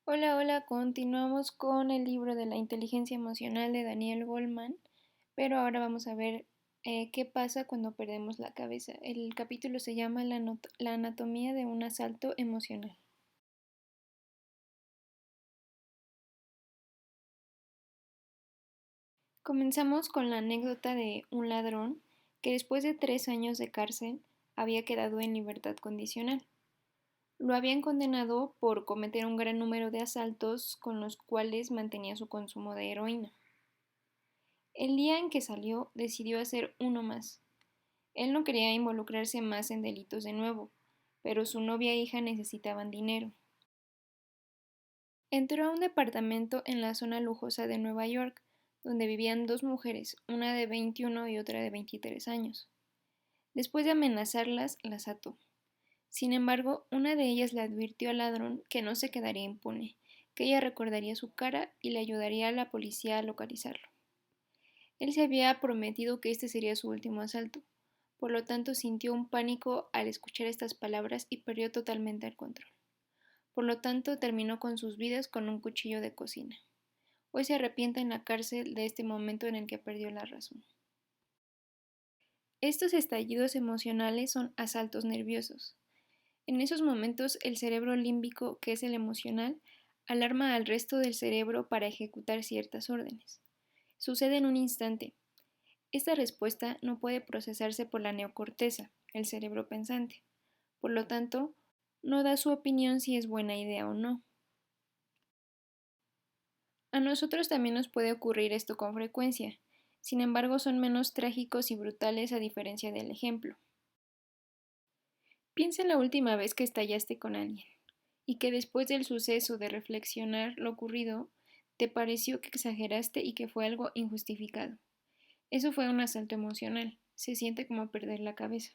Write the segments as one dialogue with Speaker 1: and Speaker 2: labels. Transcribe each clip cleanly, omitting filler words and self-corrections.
Speaker 1: Hola, hola, continuamos con el libro de la inteligencia emocional de Daniel Goleman, pero ahora vamos a ver qué pasa cuando perdemos la cabeza. El capítulo se llama la anatomía de un asalto emocional. Comenzamos con la anécdota de un ladrón que después de 3 años de cárcel había quedado en libertad condicional. Lo habían condenado por cometer un gran número de asaltos con los cuales mantenía su consumo de heroína. El día en que salió, decidió hacer uno más. Él no quería involucrarse más en delitos de nuevo, pero su novia e hija necesitaban dinero. Entró a un departamento en la zona lujosa de Nueva York, donde vivían dos mujeres, una de 21 y otra de 23 años. Después de amenazarlas, las ató. Sin embargo, una de ellas le advirtió al ladrón que no se quedaría impune, que ella recordaría su cara y le ayudaría a la policía a localizarlo. Él se había prometido que este sería su último asalto, por lo tanto sintió un pánico al escuchar estas palabras y perdió totalmente el control. Por lo tanto, terminó con sus vidas con un cuchillo de cocina. Hoy se arrepiente en la cárcel de este momento en el que perdió la razón. Estos estallidos emocionales son asaltos nerviosos. En esos momentos, el cerebro límbico, que es el emocional, alarma al resto del cerebro para ejecutar ciertas órdenes. Sucede en un instante. Esta respuesta no puede procesarse por la neocorteza, el cerebro pensante. Por lo tanto, no da su opinión si es buena idea o no. A nosotros también nos puede ocurrir esto con frecuencia, sin embargo son menos trágicos y brutales a diferencia del ejemplo. Piensa en la última vez que estallaste con alguien y que después del suceso de reflexionar lo ocurrido, te pareció que exageraste y que fue algo injustificado. Eso fue un asalto emocional, se siente como perder la cabeza.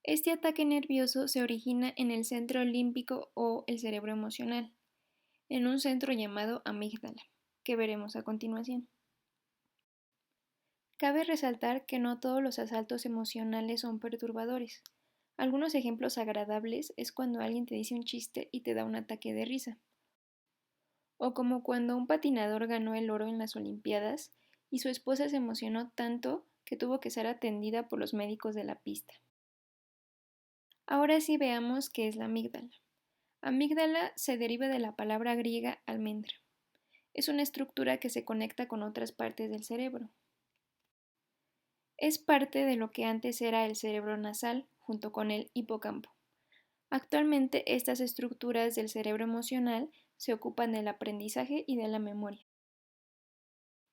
Speaker 1: Este ataque nervioso se origina en el centro límbico o el cerebro emocional, en un centro llamado amígdala, que veremos a continuación. Cabe resaltar que no todos los asaltos emocionales son perturbadores. Algunos ejemplos agradables es cuando alguien te dice un chiste y te da un ataque de risa, o como cuando un patinador ganó el oro en las Olimpiadas y su esposa se emocionó tanto que tuvo que ser atendida por los médicos de la pista. Ahora sí veamos qué es la amígdala. Amígdala se deriva de la palabra griega almendra. Es una estructura que se conecta con otras partes del cerebro. Es parte de lo que antes era el cerebro nasal junto con el hipocampo. Actualmente estas estructuras del cerebro emocional se ocupan del aprendizaje y de la memoria.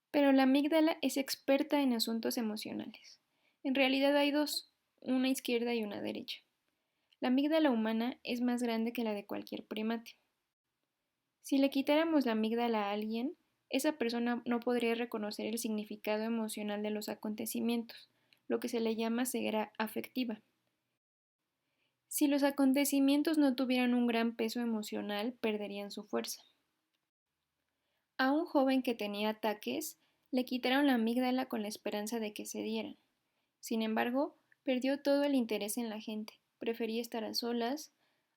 Speaker 1: Pero la amígdala es experta en asuntos emocionales. En realidad hay dos, una izquierda y una derecha. La amígdala humana es más grande que la de cualquier primate. Si le quitáramos la amígdala a alguien, esa persona no podría reconocer el significado emocional de los acontecimientos, lo que se le llama ceguera afectiva. Si los acontecimientos no tuvieran un gran peso emocional, perderían su fuerza. A un joven que tenía ataques, le quitaron la amígdala con la esperanza de que se dieran. Sin embargo, perdió todo el interés en la gente, prefería estar a solas,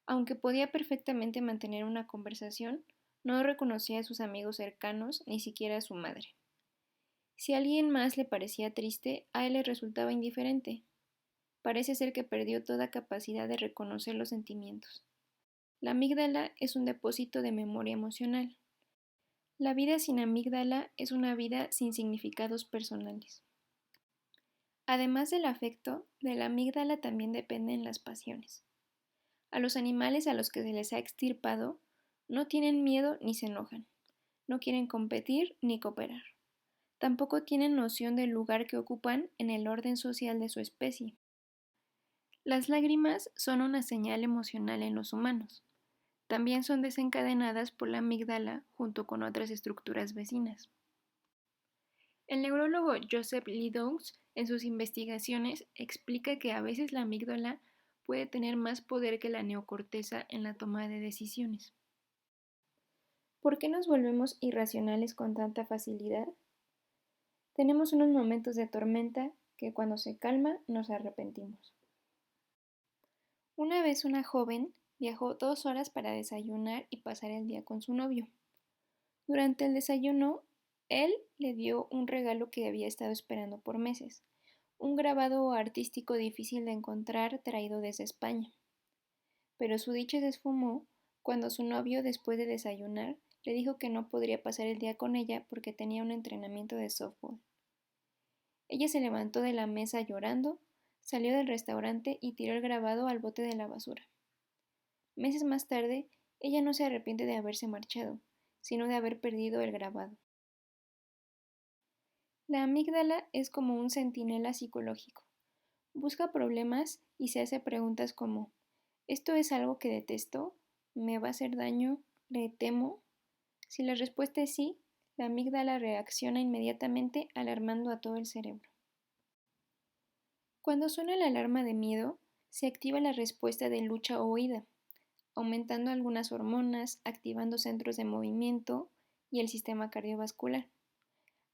Speaker 1: aunque podía perfectamente mantener una conversación, no reconocía a sus amigos cercanos, ni siquiera a su madre. Si a alguien más le parecía triste, a él le resultaba indiferente. Parece ser que perdió toda capacidad de reconocer los sentimientos. La amígdala es un depósito de memoria emocional. La vida sin amígdala es una vida sin significados personales. Además del afecto, de la amígdala también dependen las pasiones. A los animales a los que se les ha extirpado no tienen miedo ni se enojan, no quieren competir ni cooperar. Tampoco tienen noción del lugar que ocupan en el orden social de su especie. Las lágrimas son una señal emocional en los humanos. También son desencadenadas por la amígdala junto con otras estructuras vecinas. El neurólogo Joseph Liddoux, en sus investigaciones, explica que a veces la amígdala puede tener más poder que la neocorteza en la toma de decisiones. ¿Por qué nos volvemos irracionales con tanta facilidad? Tenemos unos momentos de tormenta que cuando se calma nos arrepentimos. Una vez una joven Viajó 2 horas para desayunar y pasar el día con su novio. Durante el desayuno, él le dio un regalo que había estado esperando por meses, un grabado artístico difícil de encontrar traído desde España. Pero su dicha se esfumó cuando su novio, después de desayunar, le dijo que no podría pasar el día con ella porque tenía un entrenamiento de softball. Ella se levantó de la mesa llorando, salió del restaurante y tiró el grabado al bote de la basura. Meses más tarde, ella no se arrepiente de haberse marchado, sino de haber perdido el grabado. La amígdala es como un centinela psicológico. Busca problemas y se hace preguntas como: ¿esto es algo que detesto? ¿Me va a hacer daño? ¿Le temo? Si la respuesta es sí, la amígdala reacciona inmediatamente alarmando a todo el cerebro. Cuando suena la alarma de miedo, se activa la respuesta de lucha o huida, aumentando algunas hormonas, activando centros de movimiento y el sistema cardiovascular.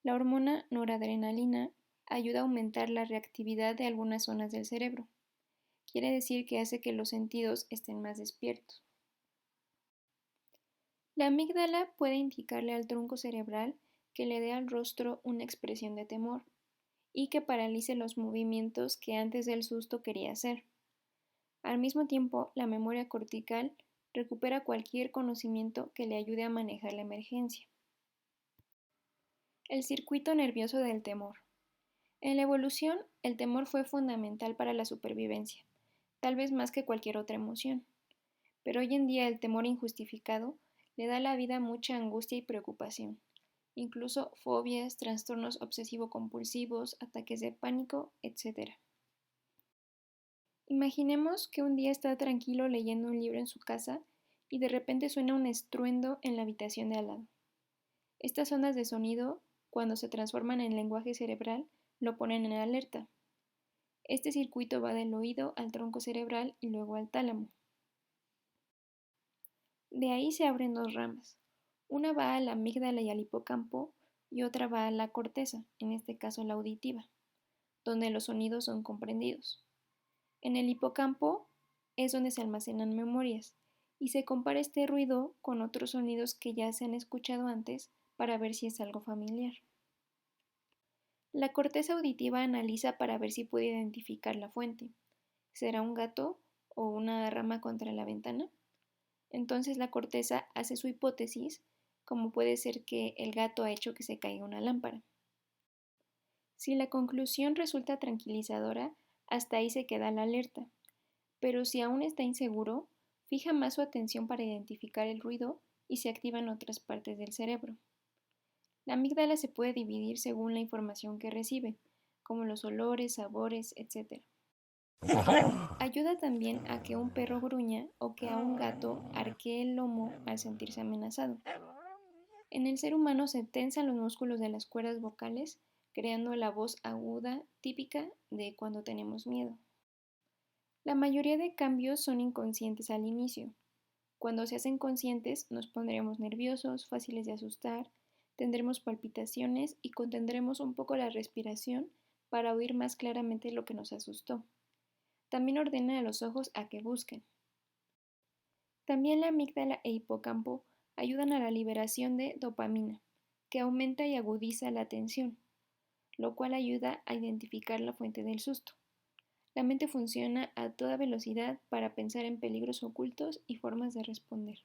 Speaker 1: La hormona noradrenalina ayuda a aumentar la reactividad de algunas zonas del cerebro. Quiere decir que hace que los sentidos estén más despiertos. La amígdala puede indicarle al tronco cerebral que le dé al rostro una expresión de temor y que paralice los movimientos que antes del susto quería hacer. Al mismo tiempo, la memoria cortical recupera cualquier conocimiento que le ayude a manejar la emergencia. El circuito nervioso del temor. En la evolución, el temor fue fundamental para la supervivencia, tal vez más que cualquier otra emoción. Pero hoy en día el temor injustificado le da a la vida mucha angustia y preocupación, incluso fobias, trastornos obsesivo-compulsivos, ataques de pánico, etc. Imaginemos que un día está tranquilo leyendo un libro en su casa y de repente suena un estruendo en la habitación de al lado. Estas ondas de sonido, cuando se transforman en lenguaje cerebral, lo ponen en alerta. Este circuito va del oído al tronco cerebral y luego al tálamo. De ahí se abren dos ramas. Una va a la amígdala y al hipocampo y otra va a la corteza, en este caso la auditiva, donde los sonidos son comprendidos. En el hipocampo es donde se almacenan memorias y se compara este ruido con otros sonidos que ya se han escuchado antes para ver si es algo familiar. La corteza auditiva analiza para ver si puede identificar la fuente. ¿Será un gato o una rama contra la ventana? Entonces la corteza hace su hipótesis, como puede ser que el gato ha hecho que se caiga una lámpara. Si la conclusión resulta tranquilizadora, hasta ahí se queda la alerta. Pero si aún está inseguro, fija más su atención para identificar el ruido y se activan otras partes del cerebro. La amígdala se puede dividir según la información que recibe, como los olores, sabores, etc. Ayuda también a que un perro gruña o que a un gato arquee el lomo al sentirse amenazado. En el ser humano se tensan los músculos de las cuerdas vocales, creando la voz aguda típica de cuando tenemos miedo. La mayoría de cambios son inconscientes al inicio. Cuando se hacen conscientes nos pondremos nerviosos, fáciles de asustar, tendremos palpitaciones y contendremos un poco la respiración para oír más claramente lo que nos asustó. También ordena a los ojos a que busquen. También la amígdala e hipocampo ayudan a la liberación de dopamina, que aumenta y agudiza la atención, lo cual ayuda a identificar la fuente del susto. La mente funciona a toda velocidad para pensar en peligros ocultos y formas de responder.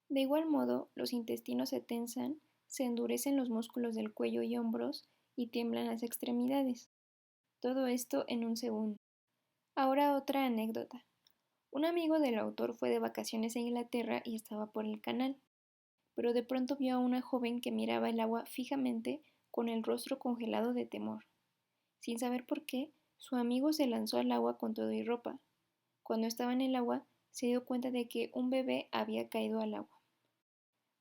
Speaker 1: De igual modo, los intestinos se tensan, se endurecen los músculos del cuello y hombros y tiemblan las extremidades. Todo esto en un segundo. Ahora otra anécdota. Un amigo del autor fue de vacaciones a Inglaterra y estaba por el canal, pero de pronto vio a una joven que miraba el agua fijamente con el rostro congelado de temor. Sin saber por qué, su amigo se lanzó al agua con todo y ropa. Cuando estaba en el agua, se dio cuenta de que un bebé había caído al agua.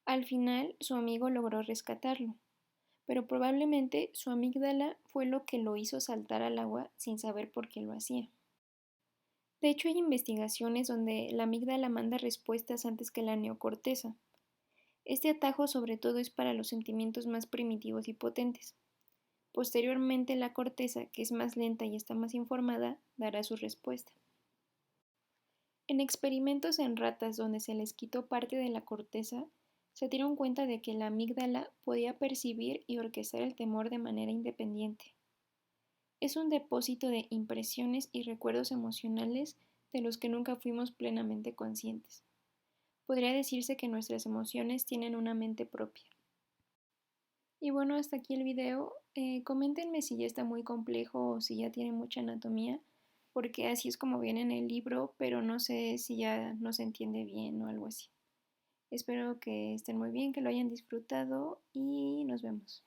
Speaker 1: Al final, su amigo logró rescatarlo, pero probablemente su amígdala fue lo que lo hizo saltar al agua sin saber por qué lo hacía. De hecho, hay investigaciones donde la amígdala manda respuestas antes que la neocorteza. Este atajo sobre todo es para los sentimientos más primitivos y potentes. Posteriormente, la corteza, que es más lenta y está más informada, dará su respuesta. En experimentos en ratas donde se les quitó parte de la corteza, se dieron cuenta de que la amígdala podía percibir y orquestar el temor de manera independiente. Es un depósito de impresiones y recuerdos emocionales de los que nunca fuimos plenamente conscientes. Podría decirse que nuestras emociones tienen una mente propia. Y bueno, hasta aquí el video. Coméntenme si ya está muy complejo o si ya tiene mucha anatomía, porque así es como viene en el libro, pero no sé si ya no se entiende bien o algo así. Espero que estén muy bien, que lo hayan disfrutado y nos vemos.